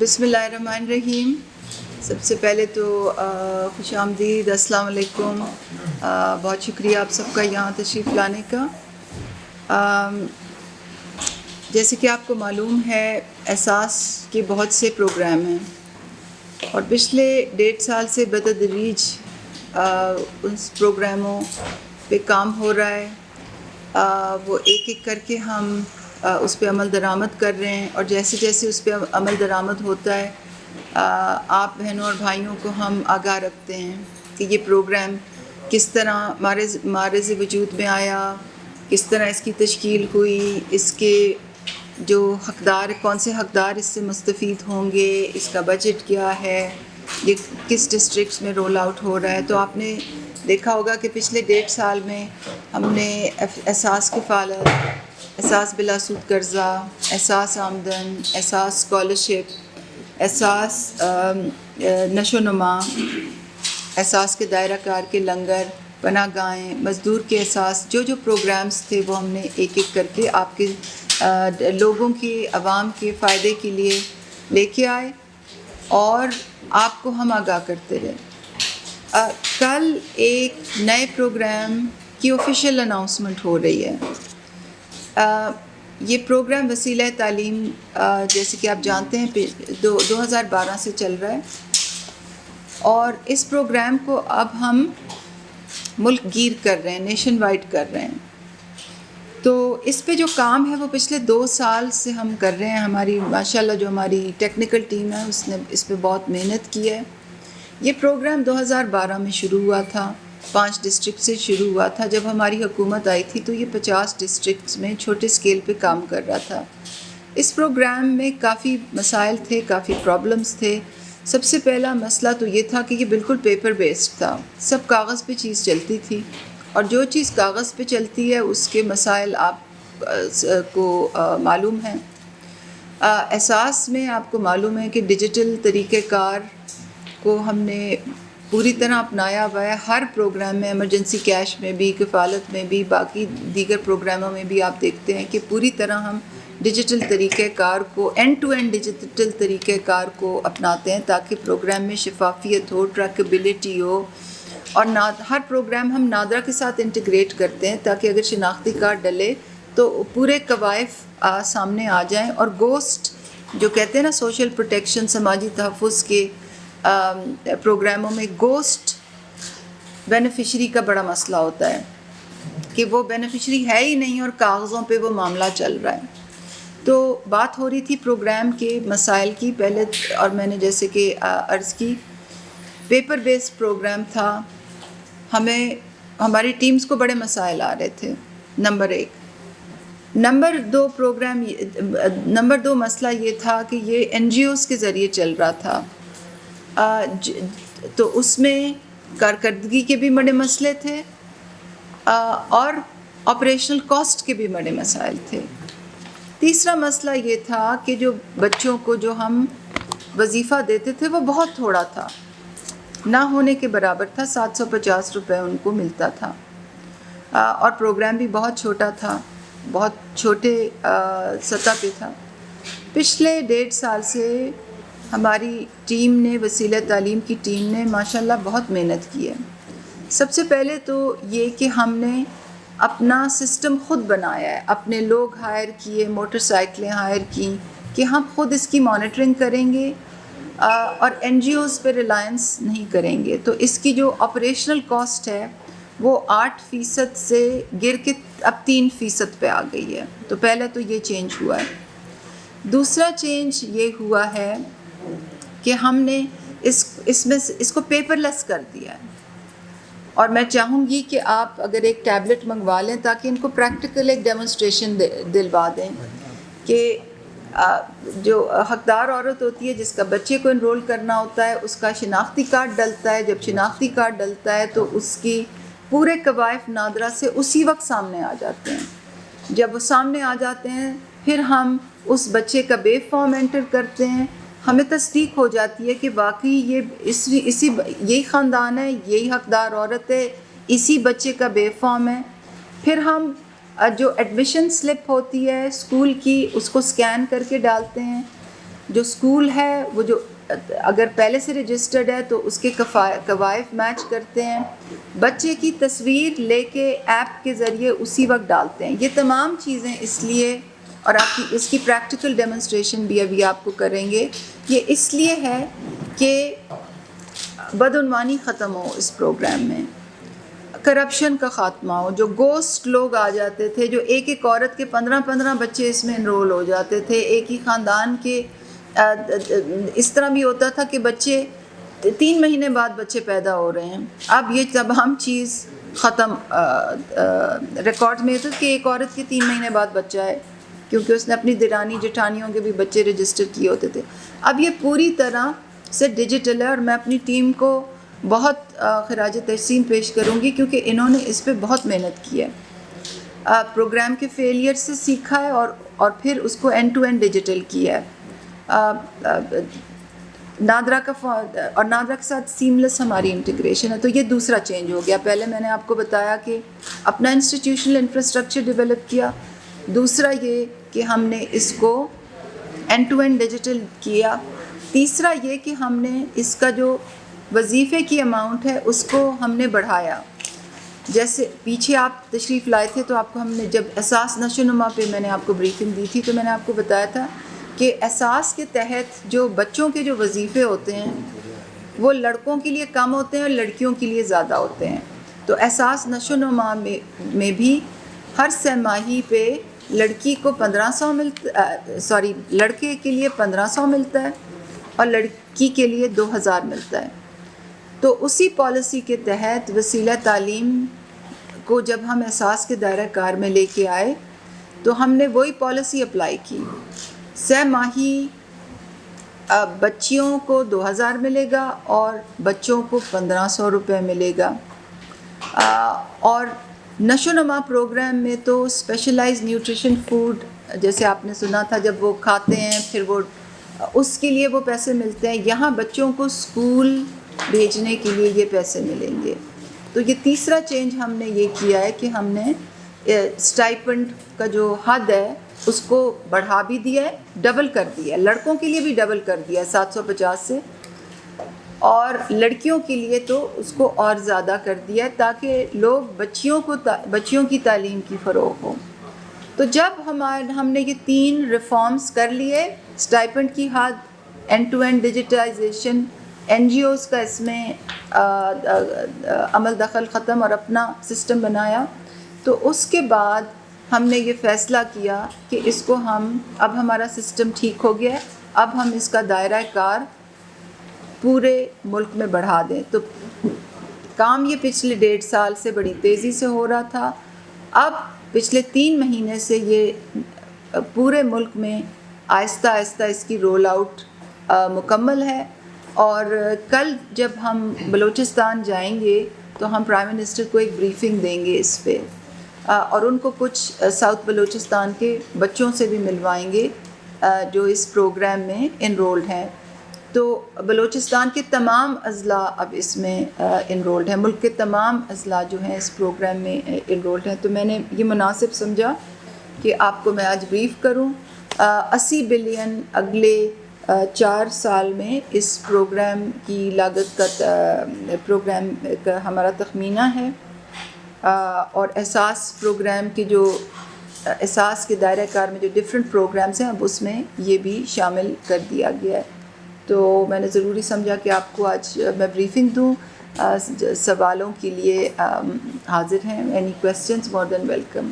بسم اللہ الرحمن الرحیم. سب سے پہلے تو خوش آمدید، السلام علیکم. بہت شکریہ آپ سب کا یہاں تشریف لانے کا. جیسے کہ آپ کو معلوم ہے، احساس کے بہت سے پروگرام ہیں اور پچھلے 1.5 سال سے بتدریج ان پروگراموں پہ کام ہو رہا ہے. وہ ایک ایک کر کے ہم اس پہ عمل درآمد کر رہے ہیں، اور جیسے جیسے اس پہ عمل درآمد ہوتا ہے آپ بہنوں اور بھائیوں کو ہم آگاہ رکھتے ہیں کہ یہ پروگرام کس طرح معرض وجود میں آیا، کس طرح اس کی تشکیل ہوئی، اس کے جو حقدار، کون سے حقدار اس سے مستفید ہوں گے، اس کا بجٹ کیا ہے، یہ کس ڈسٹرکٹس میں رول آؤٹ ہو رہا ہے. تو آپ نے دیکھا ہوگا کہ پچھلے 1.5 سال میں ہم نے احساس کفالت، احساس بلا سود قرضہ، احساس آمدن، احساس اسکالرشپ، احساس نشو و نما، احساس کے دائرہ کار کے لنگر، پناہ گاہیں، مزدور کے احساس، جو پروگرامز تھے وہ ہم نے ایک ایک کر کے آپ کے لوگوں کی، عوام کے فائدے کے لیے لے کے آئے اور آپ کو ہم آگاہ کرتے رہے. کل ایک نئے پروگرام کی آفیشیل اناؤنسمنٹ ہو رہی ہے. یہ پروگرام وسیلہ تعلیم جیسے کہ آپ جانتے ہیں 2012 سے چل رہا ہے، اور اس پروگرام کو اب ہم ملک گیر کر رہے ہیں، نیشن وائڈ کر رہے ہیں. تو اس پہ جو کام ہے وہ پچھلے 2 سال سے ہم کر رہے ہیں. ہماری ماشاءاللہ جو ہماری ٹیکنیکل ٹیم ہے اس نے اس پہ بہت محنت کی ہے. یہ پروگرام 2012 میں شروع ہوا تھا، 5 ڈسٹرکٹ سے شروع ہوا تھا. جب ہماری حکومت آئی تھی تو یہ 50 ڈسٹرکٹس میں چھوٹے اسکیل پہ کام کر رہا تھا. اس پروگرام میں کافی مسائل تھے، کافی پرابلمس تھے. سب سے پہلا مسئلہ تو یہ تھا کہ یہ بالکل پیپر بیسڈ تھا، سب کاغذ پہ چیز چلتی تھی، اور جو چیز کاغذ پہ چلتی ہے اس کے مسائل آپ کو معلوم ہیں. احساس میں آپ کو معلوم ہے کہ ڈیجیٹل طریقہ کار کو ہم نے پوری طرح اپنایا ہوا ہے. ہر پروگرام میں، ایمرجنسی کیش میں بھی، کفالت میں بھی، باقی دیگر پروگراموں میں بھی آپ دیکھتے ہیں کہ پوری طرح ہم ڈیجیٹل طریقہ کار کو، اینڈ ٹو اینڈ ڈیجیٹل طریقہ کار کو اپناتے ہیں تاکہ پروگرام میں شفافیت ہو، ٹریکیبلٹی ہو. اور ہر پروگرام ہم نادرا کے ساتھ انٹیگریٹ کرتے ہیں تاکہ اگر شناختی کارڈ ڈلے تو پورے کوائف سامنے آ جائیں. اور گوسٹ جو کہتے ہیں نا، سوشل پروٹیکشن، سماجی تحفظ کے پروگراموں میں گوسٹ بینیفیشری کا بڑا مسئلہ ہوتا ہے کہ وہ بینیفیشری ہے ہی نہیں اور کاغذوں پہ وہ معاملہ چل رہا ہے. تو بات ہو رہی تھی پروگرام کے مسائل کی پہلے، اور میں نے جیسے کہ عرض کی پیپر بیسڈ پروگرام تھا. ہمیں ہماری ٹیمز کو بڑے مسائل آ رہے تھے، نمبر 1. نمبر 2 مسئلہ یہ تھا کہ یہ این جی اوز کے ذریعے چل رہا تھا، تو اس میں کارکردگی کے بھی بڑے مسئلے تھے اور آپریشنل کاسٹ کے بھی بڑے مسائل تھے. تیسرا مسئلہ یہ تھا کہ جو بچوں کو جو ہم وظیفہ دیتے تھے وہ بہت تھوڑا تھا، نہ ہونے کے برابر تھا. 750 روپے ان کو ملتا تھا، اور پروگرام بھی بہت چھوٹا تھا، بہت چھوٹے سطح پہ تھا. پچھلے 1.5 سال سے ہماری ٹیم نے، وسیلہ تعلیم کی ٹیم نے ماشاءاللہ بہت محنت کی ہے. سب سے پہلے تو یہ کہ ہم نے اپنا سسٹم خود بنایا ہے، اپنے لوگ ہائر کیے، موٹر سائیکلیں ہائر کیں کہ ہم خود اس کی مانیٹرنگ کریں گے اور این جی اوز پہ ریلائنس نہیں کریں گے. تو اس کی جو آپریشنل کاسٹ ہے وہ 8% سے گر کے اب 3% پہ آ گئی ہے. تو پہلے تو یہ چینج ہوا ہے. دوسرا چینج یہ ہوا ہے کہ ہم نے اس کو پیپر لیس کر دیا ہے. اور میں چاہوں گی کہ آپ اگر ایک ٹیبلٹ منگوا لیں تاکہ ان کو پریکٹیکل ایک ڈیمونسٹریشن دلوا دیں کہ جو حقدار عورت ہوتی ہے جس کا بچے کو انرول کرنا ہوتا ہے، اس کا شناختی کارڈ ڈلتا ہے. جب شناختی کارڈ ڈلتا ہے تو اس کی پورے کوائف نادرا سے اسی وقت سامنے آ جاتے ہیں. جب وہ سامنے آ جاتے ہیں پھر ہم اس بچے کا بیب فارم انٹر کرتے ہیں. ہمیں تصدیق ہو جاتی ہے کہ واقعی یہی خاندان ہے، یہی حقدار عورت ہے، اسی بچے کا بیب فارم ہے. پھر ہم جو ایڈمیشن سلپ ہوتی ہے اسکول کی، اس کو سکین کر کے ڈالتے ہیں. جو اسکول ہے وہ جو اگر پہلے سے رجسٹرڈ ہے تو اس کے قوائف میچ کرتے ہیں، بچے کی تصویر لے کے ایپ کے ذریعے اسی وقت ڈالتے ہیں. یہ تمام چیزیں اس لیے، اور آپ کی اس کی پریکٹیکل ڈیمونسٹریشن بھی ابھی آپ کو کریں گے، یہ اس لیے ہے کہ بدعنوانی ختم ہو اس پروگرام میں، کرپشن کا خاتمہ ہو. جو گوسٹ لوگ آ جاتے تھے، جو ایک ایک عورت کے 15 بچے اس میں انرول ہو جاتے تھے، ایک ہی خاندان کے اس طرح بھی ہوتا تھا کہ بچے 3 مہینے بعد بچے پیدا ہو رہے ہیں. اب یہ تمام چیز ختم. ریکارڈ میں تھا کہ ایک عورت کے 3 مہینے بعد بچہ ہے، کیونکہ اس نے اپنی دیرانی جٹھانیوں کے بھی بچے رجسٹر کیے ہوتے تھے. اب یہ پوری طرح سے ڈیجیٹل ہے، اور میں اپنی ٹیم کو بہت خراج تحسین پیش کروں گی، کیونکہ انہوں نے اس پہ بہت محنت کی ہے. پروگرام کے فیلئر سے سیکھا ہے اور پھر اس کو اینڈ ٹو اینڈ ڈیجیٹل کیا ہے. نادرا اور نادرا کے ساتھ سیملیس ہماری انٹیگریشن ہے. تو یہ دوسرا چینج ہو گیا. پہلے میں نے آپ کو بتایا کہ اپنا انسٹیٹیوشنل انفراسٹرکچر ڈیولپ کیا. دوسرا یہ کہ ہم نے اس کو اینڈ ٹو اینڈ ڈیجیٹل کیا. تیسرا یہ کہ ہم نے اس کا جو وظیفے کی اماؤنٹ ہے اس کو ہم نے بڑھایا. جیسے پیچھے آپ تشریف لائے تھے تو آپ کو ہم نے جب اساس نشو و نما پہ میں نے آپ کو بریفنگ دی تھی تو میں نے آپ کو بتایا تھا کہ اساس کے تحت جو بچوں کے جو وظیفے ہوتے ہیں وہ لڑکوں کے لیے کم ہوتے ہیں اور لڑکیوں کے لیے زیادہ ہوتے ہیں. تو اساس نشو و نما میں بھی ہر سہ ماہی پہ لڑکی کو 1500 لڑکے کے لیے 1500 ملتا ہے اور لڑکی کے لیے 2000 ملتا ہے. تو اسی پالیسی کے تحت وسیلہ تعلیم کو جب ہم اساس کے دائرہ کار میں لے کے آئے تو ہم نے وہی پالیسی اپلائی کی. سہ ماہی بچیوں کو 2000 ملے گا اور بچوں کو 1500 روپے ملے گا. اور نشو و نما پروگرام میں تو اسپیشلائز نیوٹریشن فوڈ جیسے آپ نے سنا تھا جب وہ کھاتے ہیں پھر وہ اس کے لیے وہ پیسے ملتے ہیں. یہاں بچوں کو اسکول بھیجنے کے لیے یہ پیسے ملیں گے. تو یہ تیسرا چینج ہم نے یہ کیا ہے کہ ہم نے اسٹائپنڈ کا جو حد ہے اس کو بڑھا بھی دیا ہے، ڈبل کر دیا ہے. لڑکوں کے لیے بھی ڈبل کر دیا ہے 750 سے، اور لڑکیوں کے لیے تو اس کو اور زیادہ کر دیا ہے تاکہ لوگ بچیوں کی تعلیم کی فروغ ہو. تو جب ہم نے یہ 3 ریفارمز کر لیے، اسٹائپنڈ کی حد، end to end digitization, N G Os کا اس میں عمل دخل ختم اور اپنا سسٹم بنایا، تو اس کے بعد ہم نے یہ فیصلہ کیا کہ اس کو اب ہمارا سسٹم ٹھیک ہو گیا ہے، اب ہم اس کا دائرہ کار پورے ملک میں بڑھا دیں. تو کام یہ پچھلے 1.5 سال سے بڑی تیزی سے ہو رہا تھا. اب پچھلے 3 مہینے سے یہ پورے ملک میں آہستہ آہستہ اس کی رول آؤٹ مکمل ہے. اور کل جب ہم بلوچستان جائیں گے تو ہم پرائم منسٹر کو ایک بریفنگ دیں گے اس پہ، اور ان کو کچھ ساؤتھ بلوچستان کے بچوں سے بھی ملوائیں گے جو اس پروگرام میں انرولڈ ہیں. تو بلوچستان کے تمام اضلاع اب اس میں انرولڈ ہیں، ملک کے تمام اضلاع جو ہیں اس پروگرام میں انرولڈ ہیں. تو میں نے یہ مناسب سمجھا کہ آپ کو میں آج بریف کروں. 80 بلین اگلے 4 سال میں اس پروگرام کی لاگت پروگرام کا ہمارا تخمینہ ہے. اور اساس پروگرام کی جو اساس کے دائرہ کار میں جو ڈفرینٹ پروگرامز ہیں اب اس میں یہ بھی شامل کر دیا گیا ہے. تو میں نے ضروری سمجھا کہ آپ کو آج میں بریفنگ دوں. سوالوں کے لیے حاضر ہیں. اینی کویسچنز مور دین ویلکم.